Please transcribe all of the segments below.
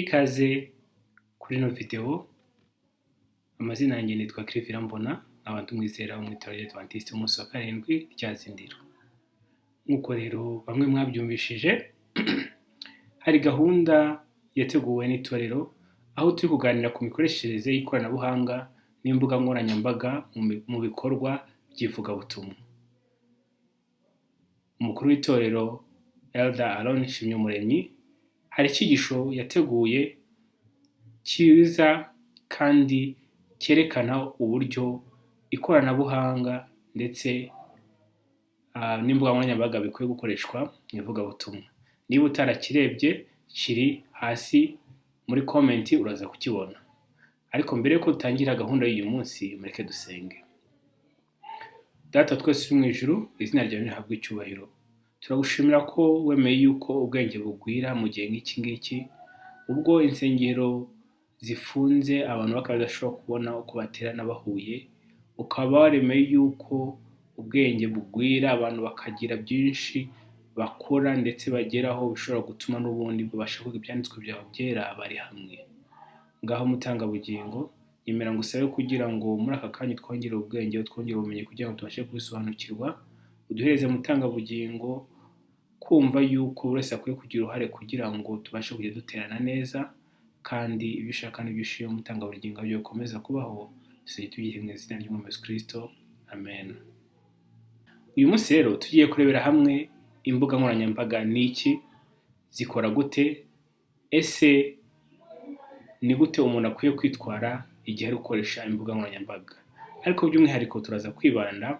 Ikaze kuri ino video. Amazina yanjye nitwa Cliff Irambona, abantu mwizera mu itorero ry'Adventiste umunsi wa karindwi rya Zindiro. Nk'uko rero bamwe mwabyumvishije, hari gahunda yateguwe n'itorero aho turi kuganira ku mikoreshereze y'ikoranabuhanga n'imbuga nkoranyambaga mu bikorwa by'ivugabutumwa. Umukuru w'itorero Elder Aaron Nshimyumuremyi hari icyigisho yateguye cyiza kandi cyerekana uburyo ikoranabuhanga ndetse n'imbuga nkoranyambaga bikwiye gukoreshwa mu ivugabutumwa. Niba utarakirebye kiri hasi muri comment uraza kukibona. Ariko mbere yuko dutangira gahunda y'uyu munsi, mureke dusenge. Data twese uri mu ijuru, izina ryawe rihabwe icyubahiro. Turagushimira ko wemeye yuko ubwenge bugwira mu gihe nk'iki ngiki, ubwo insengero zifunze abantu bakaba badashobora kubona uko baterana bahuye, ukaba waremeye yuko ubwenge bugwira abantu bakagira byinshi bakora ndetse bageraho bishobora gutuma n'ubundi babasha kuvuga ibyanditswe byawe byera bari hamwe. Ngaho mutangabugingo, nyemera ngusabe kugira ngo muri aka kanya twongere ubwenge, twongere ubumenyi kugira ngo tubashe kubisobanukirwa. Uduhereze mutangabugingo kumva yuko buri wese akwiye kugira uruhare kugira ngo tubashe kujya duterana neza, kandi ibyo ushaka n'ibyo ushima mutangabugingo byo gukomeza kubaho, dusabye tubyihimye mu izina ry'Umwami Yesu Kristo, amen. Uyu munsi rero tugiye kurebera hamwe imbuga nkoranyambaga n'iki, zikora gute, ese ni gute umuntu akwiye kwitwara igihe ari gukoresha imbuga nkoranyambaga. Ariko by'umwihariko turaza kwibanda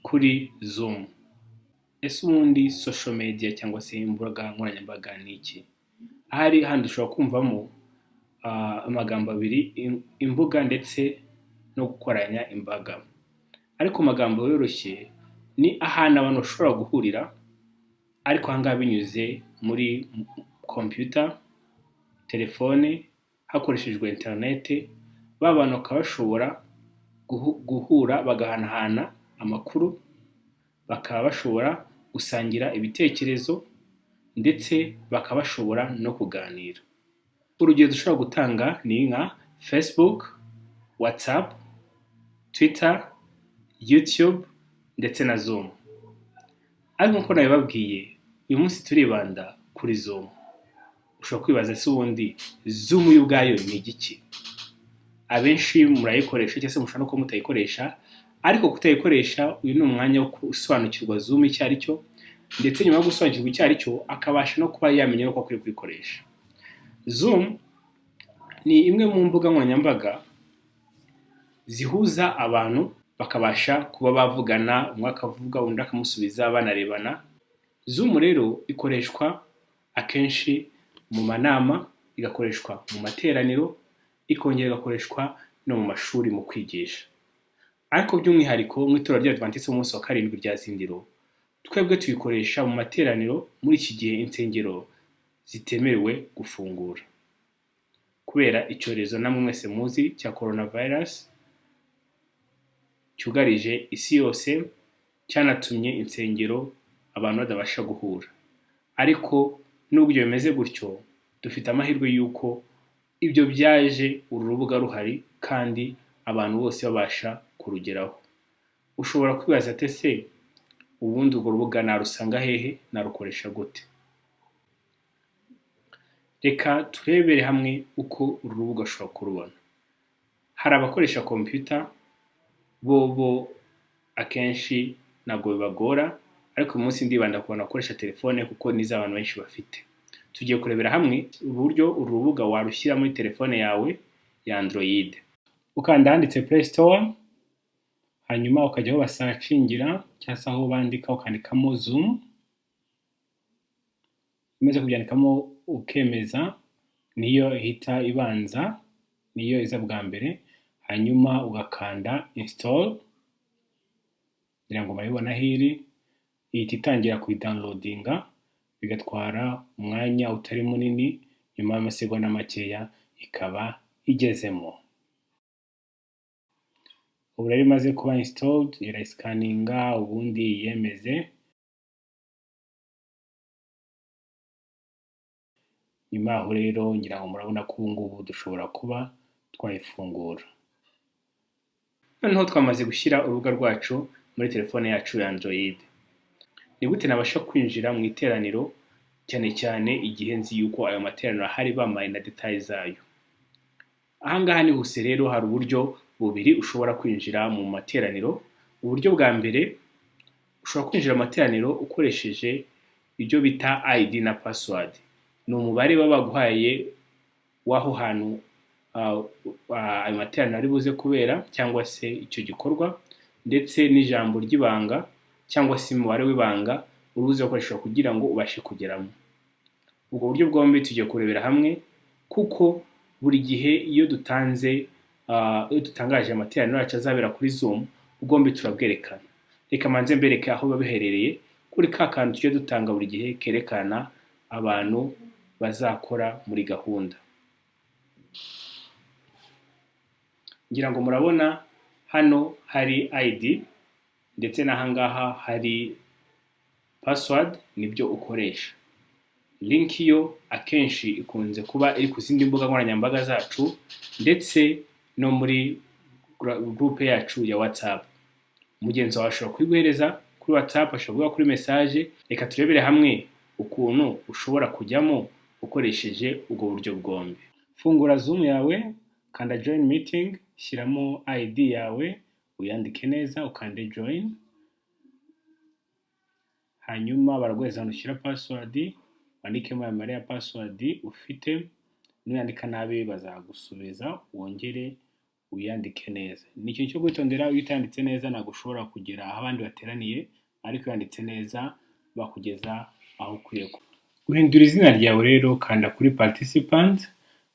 kuri Zoom. Ese ubundi social media cyangwa se imbuga nkoranyambaga ni iki? Ahari handi ushobora kumvamo amagambo abiri, imbuga ndetse no gukoranya imbaga. Ariko amagambo yoroshye ni ahantu abantu bashobora guhurira, ariko ahangaha binyuze muri computer, telefone, hakoreshejwe internet. Bantu bakaba bashobora guhura bagahanahana amakuru, bakaba bashobora gusangira ibitekerezo ndetse bakaba bashobora no kuganira. Urugero dushobora gutanga ni nka Facebook, WhatsApp, Twitter, YouTube ndetse na Zoom. Ariko nk'uko nabibabwiye, uyu munsi turibanda kuri Zoom. Ushobora kwibaza se ubundi Zoom y'ubwayo ni igiki? Abenshi murayikoresha cyangwa se mushobora no kuba mutayikoresha, ariko kutayikoresha uyu ni umwanya wo gusobanukirwa Zoom icyo ari cyo, ndetse nyuma yo gusobanukirwa icyo ari cyo akabasha no kuba yamenya uko akwiye kuyikoresha. Zoom ni imwe mu mbuga nkoranyambaga zihuza abantu bakabasha kuba bavugana, umwe akavuga undi akamusubiza banarebana. Zoom rero ikoreshwa akenshi mu manama, igakoreshwa mu materaniro, ikongera igakoreshwa no mu mashuri mu kwigisha. Ariko by'umwihariko mu itorero ry'Adventiste umunsi wa karindwi rya Zindiro, twebwe tuyikoresha mu materaniro muri iki gihe insengero zitemerewe gufungura kubera icyorezo namwe mwese muzi cya coronavirus cyugarije isi yose, cyanatumye insengero abantu badabasha guhura. Ariko nubwo ibyo bimeze gutyo, dufite amahirwe yuko ibyo byaje uru rubuga ruhari kandi abantu bose babasha kurugeraho. Ushobora kwibaza ati se ubundi urwo rubuga narusanga hehe, narukoresha gute? Reka turebere hamwe uko uru rubuga ushobora kurubona. Hari abakoresha computer, bo akenshi ntabwo bibagora, ariko uyu munsi ndibanda ku bantu bakoresha telefone kuko nizo abantu benshi bafite. Tugiye kurebera hamwe uburyo uru rubuga warushyira muri telefone yawe ya Android. Ukanda handitse Play Store, hanyuma ukajya aho basacingira cyangwa se aho bandika ukandikamo Zoom. Umaze kubyandikamo ukemeza, niyo ihita ibanza, niyo iza bwa mbere. Hanyuma ugakanda install, kugira ngo murabibona hiri, ihita itangira kuyidownloadinga, bigatwara umwanya utari munini, nyuma y'amasegonda makeya ikaba igezemo. Ubu rero imaze kuba installed, irayisikaninga ubundi yemeze. nyuma yaho rero ngira ngo murabona ko ubu ngubu dushobora kuba twayifungura. Noneho twamaze gushyira urubuga rwacu muri telefone yacu ya Android. Ni gute nabasha kwinjira mu iteraniro, cyane cyane igihe nzi yuko ayo materaniro ahari bamaye na details zayo? Ahangaha nihuse rero hari uburyo bubiri ushobora kwinjira mu materaniro. Uburyo bwa mbere, ushobora kwinjira mu materaniro ukoresheje ibyo bita ID na password. Ni umubare baba baguhaye w'aho hantu ayo materaniro ari buze kubera cyangwa se icyo gikorwa, ndetse n'ijambo ry'ibanga cyangwa se umubare w'ibanga urubuze gukoresha kugira ngo ubashe kugeramo. Ubwo buryo bwombi tugiye kurebera hamwe, kuko buri gihe iyo dutangaje amateraniro yacu azabera kuri Zoom, ubwombi turabwerekana. Reka manze mbereke aho biba biherereye kuri ka kantu tujye dutanga buri gihe kerekana abantu bazakora muri gahunda. Ngira ngo murabona hano hari ID ndetse n'ahangaha hari password, nibyo ukoresha. Link yo akenshi ikunze kuba iri ku zindi mbuga nkoranyambaga zacu ndetse no muri groupe yacu ya WhatsApp. Mugenzi wawe ashobora kwiguhereza kuri WhatsApp, ashobora kuri message. Reka turebere hamwe ukuntu ushobora kujyamo ukoresheje ubwo buryo bwombi. Fungura Zoom yawe, kanda join meeting, shyiramo ID yawe, uyandike neza, ukande join. Hanyuma baraguhereza ushyira password, wandikemo ya password ufite. Nuyandika nabi bazagusubiza wongere uyandike neza. Ni ikintu cyo kwitondera, iyo utanditse neza ntabwo ushobora kugera aho abandi bateraniye, ariko yanditse neza bakugeza aho ukwiye. Guhindura izina ryawe rero, kanda kuri participant,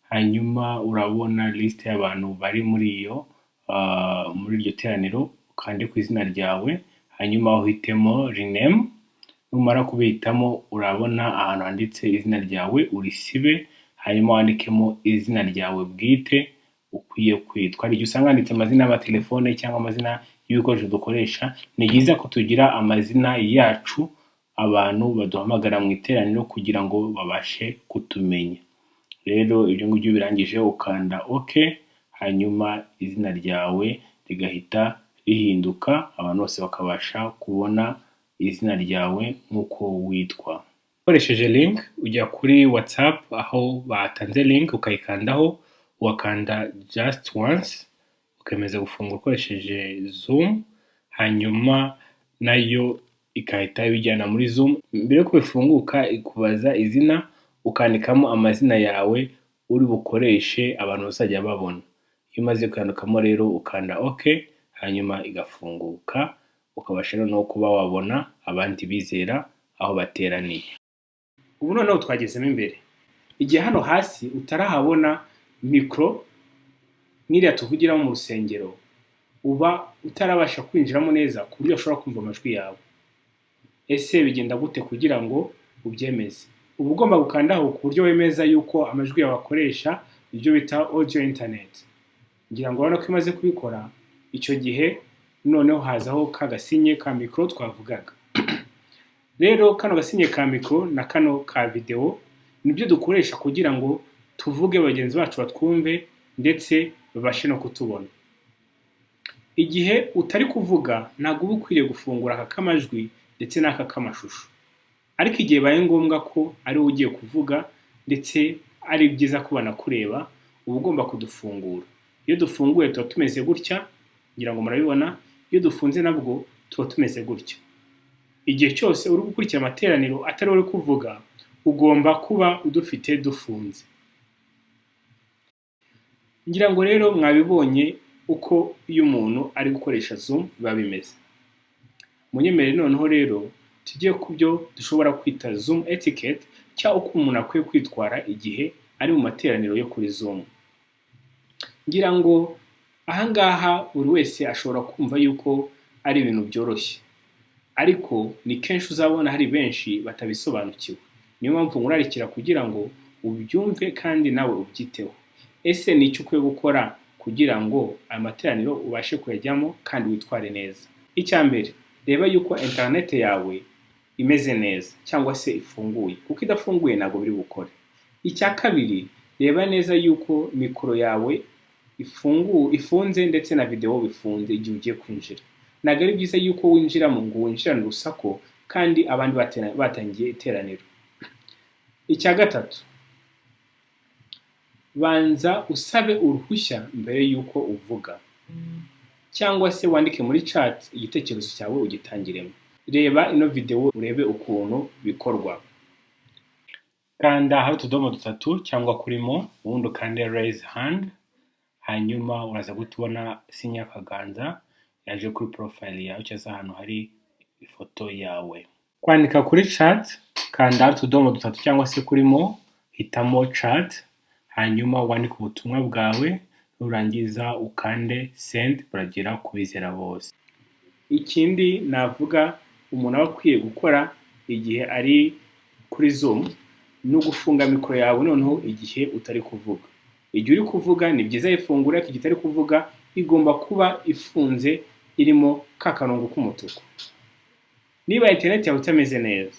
hanyuma urabona list y'abantu bari muri iryo teraniro, ukande ku izina ryawe, hanyuma uhitemo rename. Numara kubihitamo urabona ahantu handitse izina ryawe, urisibe, hanyuma wandikemo izina ryawe bwite ukwiye kwitwa. Hari igihe usanga handitse amazina y'amatelefone cyangwa amazina y'ibikoresho dukoresha. Ni byiza ko tugira amazina yacu abantu baduhamagara mu iteraniro kugira ngo babashe kutumenya. Rero ibyo ngibyo birangije ukanda OK, hanyuma izina ryawe rigahita rihinduka, abantu bose bakabasha kubona izina ryawe nk'uko witwa. Ukoresheje link ujya kuri WhatsApp, aho batanze link ukayikandaho, wakanda just once, ukemeza gufungura ukoresheje Zoom, hanyuma nayo ikahita ibijyana muri Zoom. Mbere yuko bifunguka ikubaza izina, ukandikamo amazina yawe uri bukoreshe abantu bazajya babona. Iyo umaze kwandikamo rero ukanda OK, hanyuma igafunguka, ukabasha no kuba wabona abandi bizera aho bateraniye. Ubu noneho twagezemo imbere. Igihe hano hasi utarahabona micro n'iriya tuvugiramo mu rusengero, uba utarabasha kwinjiramo neza ku buryo ushobora kumva amajwi yawe. Ese bigenda gute kugira ngo ubyemeze? Uba ugomba gukandaho ku buryo wemeza yuko amajwi yawe akoresha ibyo bita audio internet. Ngira ngo urabona ko imaze kubikora, icyo gihe noneho hazaho ka gasinye ka micro twavugaga. Rero kano gasinye ka micro na kano ka video nibyo dukoresha kugira ngo tuvuge bagenzi bacu batwumve ndetse babashe no kutubona. Igihe utari kuvuga ntabwo uba ukwiriye gufungura aka kamajwi ndetse n'aka kamashusho, ariko igihe baye ngombwa ko ari wowe ugiye kuvuga ndetse ari byiza ko banakureba, uba ugomba kudufungura. Iyo dufunguye tuba tumeze gutya, ngira ngo murabibona. Iyo dufunze nabwo tuba tumeze gutya. Igihe cyose uri gukurikira amateraniro atari uri kuvuga, ugomba kuba udufite dufunze. Ngira ngo rero mwabibonye uko iyo umuntu ari gukoresha Zoom biba bimeze. Munyemerere noneho rero tujye ku byo dushobora kwita Zoom etiquette, cyangwa uko umuntu akwiye kwitwara igihe ari mu materaniro yo kuri Zoom. Ngira ngo ahangaha buri wese ashobora kumva yuko ari ibintu byoroshye, ariko ni kenshi uzabona hari benshi batabisobanukiwe. Niyo mpamvu nkurarikira kugira ngo ubyumve kandi nawe ubyiteho. Ese ni icyo ukwiye gukora kugira ngo amateraniro ubashe kuyajyamo kandi witware neza? Icya mbere, reba yuko internet yawe imeze neza cyangwa se ifunguye, kuko idafunguye ntabwo biri bukore. Icya kabiri, reba neza yuko mikoro yawe ifunze ndetse na video bifunze igihe ugiye kwinjira. Ntabwo ari byiza yuko winjiramo ngo winjirane urusaku kandi abandi batangiye iteraniro. Icya gatatu, banza usabe uruhushya mbere yuko uvuga, cyangwa se wandike muri chat igitekerezo cyawe ugitangiremo. Reba ino video urebe ukuntu bikorwa. Kanda hari utudomo dutatu cyangwa kurimo, ubundi ukande raise hand, hanyuma uraza gutubona sinya y'akaganza yaje kuri profile yawe cyangwa ahantu hari ifoto yawe. Kwandika kuri chat, kanda hari utudomo dutatu cyangwa se kurimo, hitamo chat, hanyuma wandike ubutumwa bwawe, nurangiza ukande send, buragera kubizera bose. Ikindi navuga umuntu aba akwiye gukora igihe ari kuri Zoom no gufunga mikoro yawe noneho igihe utari kuvuga. Igihe uri kuvuga ni byiza ifungura, igihe utari kuvuga igomba kuba ifunze irimo ka karongo k'umutuku. Niba internet yawe itameze neza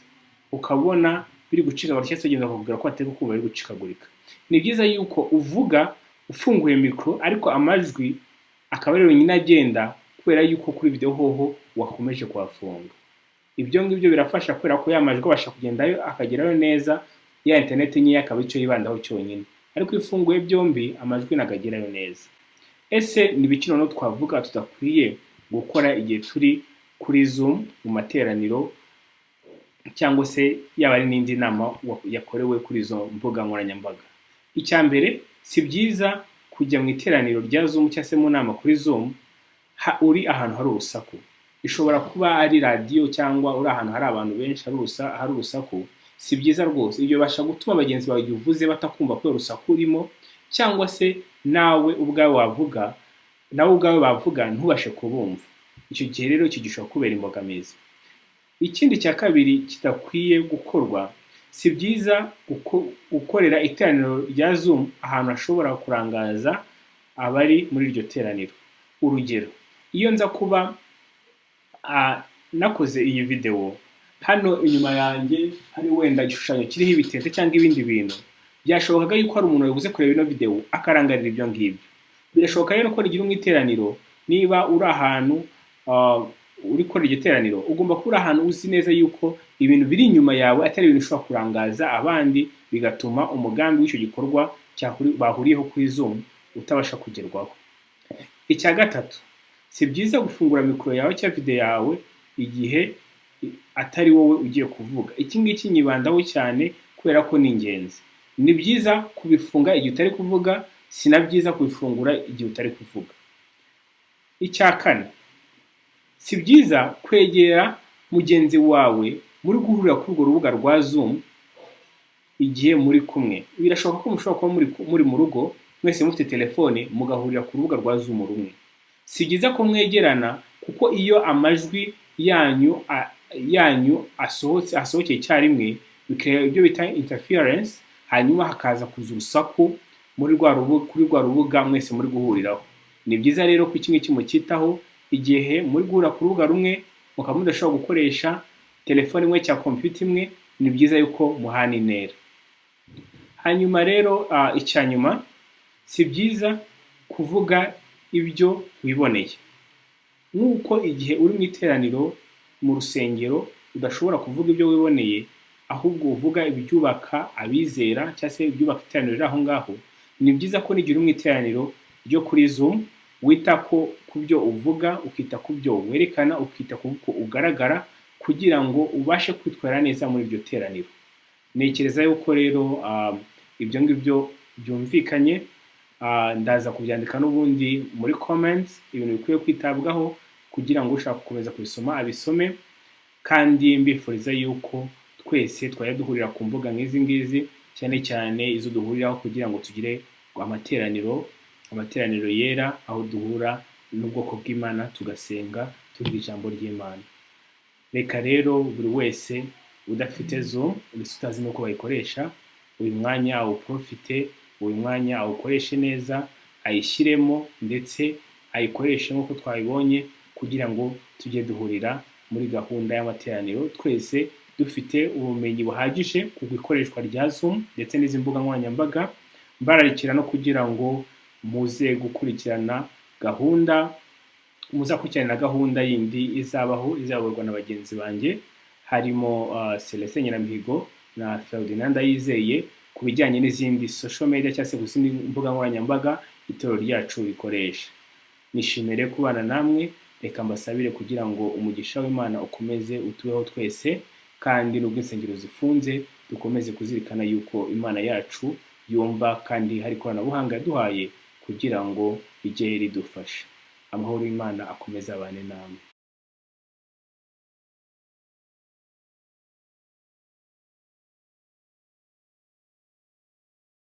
ukabona biri gucikagurika cyangwa se ugenda bakubwira ko atari kumva biri gucikagurika, ni byiza yuko uvuga ufunguye mikoro ariko amajwi akaba ari nyine agenda, kubera yuko kuri video hoho wakomeje kuhafunga. Ibyo ngibyo birafasha kubera ko yamajwi abasha kugendayo akagerayo neza, ya internet nyiya akaba icyo yibandaho cyonyine, ariko ifunguye byombi amajwi nagagerayo neza. Ese ni biki noneho twavuga tudakwiye gukora igihe turi kuri Zoom mu materaniro cyangwa se yaba ari n'indi nama yakorewe kuri izo mbuga nkoranyambaga? Icya mbere, si byiza kujya mu iteraniro rya Zoom cyangwa se mu nama kuri Zoom uri ahantu hari urusaku. Ishobora kuba ari radio cyangwa uri ahantu hari abantu benshi hari urusaku, si byiza rwose. Ibyo basha gutuma abagenzi bawe uvuze batakumva ko urusaku urimo, cyangwa se nawe ubwawe bavuga ntubashe kubumva. Icyo gihe rero gishobora kubera imbogamizi. Ikindi cya kabiri kidakwiye gukorwa, si byiza gukorera iteraniro rya Zoom ahantu hashobora kurangaza abari muri iryo teraniro. Urugero, iyo nza kuba nakoze iyi video, hano inyuma yanjye hari wenda igishushanyo kiriho ibitente cyangwa ibindi bintu, byashobokaga yuko hari umuntu wabuze kureba ino video akarangarira ibyo ngibyo. Birashoboka rero ko rigira umwiteraniro, niba uri ahantu uri gukora iryo teraniro, ugomba kuba uri ahantu uzi neza yuko ibintu biri inyuma yawe atari ibintu ushobora kurangaza abandi, bigatuma umugambi w'icyo gikorwa bahuriyeho kuri Zoom utabasha kugerwaho. Icya gatatu, si byiza gufungura mikoro yawe cyangwa video yawe igihe atari wowe ugiye kuvuga. Iki ngiki nyibandaho cyane kubera ko ni ingenzi. Ni byiza kubifunga igihe utari kuvuga, si na byiza kubifungura igihe utari kuvuga. Icya kane, si byiza kwegera mugenzi wawe muri guhurira kuri urwo rubuga rwa Zoom igihe muri kumwe. Birashoboka ko mushobora kuba muri mu rugo mwese mufite telefone mugahurira ku rubuga rwa Zoom rumwe. Si byiza ko mwegerana, kuko iyo amajwi yanyu asohokeye icyarimwe bikaba ibyo bita interference, hanyuma hakaza kuza urusaku kuri rwa rubuga mwese muri guhuriraho. Ni byiza rero ko iki ngiki mucyitaho igihe muri guhura ku rubuga rumwe mukaba mudashobora gukoresha telefone imwe cyangwa computer imwe. Ni byiza yuko muhana intera. Hanyuma rero icyanyuma, si byiza kuvuga ibyo wiboneye. Nk'uko igihe uri mu iteraniro mu rusengero udashobora kuvuga ibyo wiboneye, ahubwo uvuga ibyubaka abizera cyangwa se ibyubaka iteraniro riri aho ngaho, ni byiza ko n'igihe uri mu iteraniro ryo kuri Zoom wita ku byo uvuga, ukita ku byo werekana, ukita ku byo ugaragara, kugira ngo ubashe kwitwara neza muri iryo teraniro. Ntekereza yuko rero ibyo ngibyo byumvikanye. Ndaza kubyandika n'ubundi muri comments ibintu bikwiye kwitabwaho kugira ngo ushaka gukomeza kubisoma abisome, kandi mbifuriza yuko twese twajya duhurira ku mbuga nk'izi ngizi, cyane cyane izo duhuriraho, kugira ngo tugire amateraniro yera, aho duhura n'ubwoko bw'Imana tugasenga tuvuga ijambo ry'Imana. Reka rero buri wese udafite Zoom utazi nuko bayikoresha, uyu mwanya awuprofite, uyu mwanya awukoreshe neza, ayishyiremo ndetse ayikoreshe nk'uko twabibonye, kugira ngo tujye duhurira muri gahunda y'amateraniro twese dufite ubumenyi buhagije ku ikoreshwa rya Zoom ndetse n'izi mbuga nkoranyambaga, mbararikira no kugira ngo muze gukurikirana gahunda yindi izayoborwa na bagenzi banjye, harimo Celestin Nyiramihigo na Ferdinand Ndayizeye, ku bijyanye n'izindi social media cyangwa se ku zindi mbuga nkoranyambaga itorero ryacu rikoresha. Nishimire kubana namwe, reka mbasabire kugira ngo umugisha w'Imana ukomeze utubeho twese, kandi nubwo insengero zifunze dukomeze kuzirikana yuko Imana yacu yumva kandi hari ikoranabuhanga yaduhaye kugira ngo rijye ridufasha. Amahoro y'Imana akomeze abane namwe.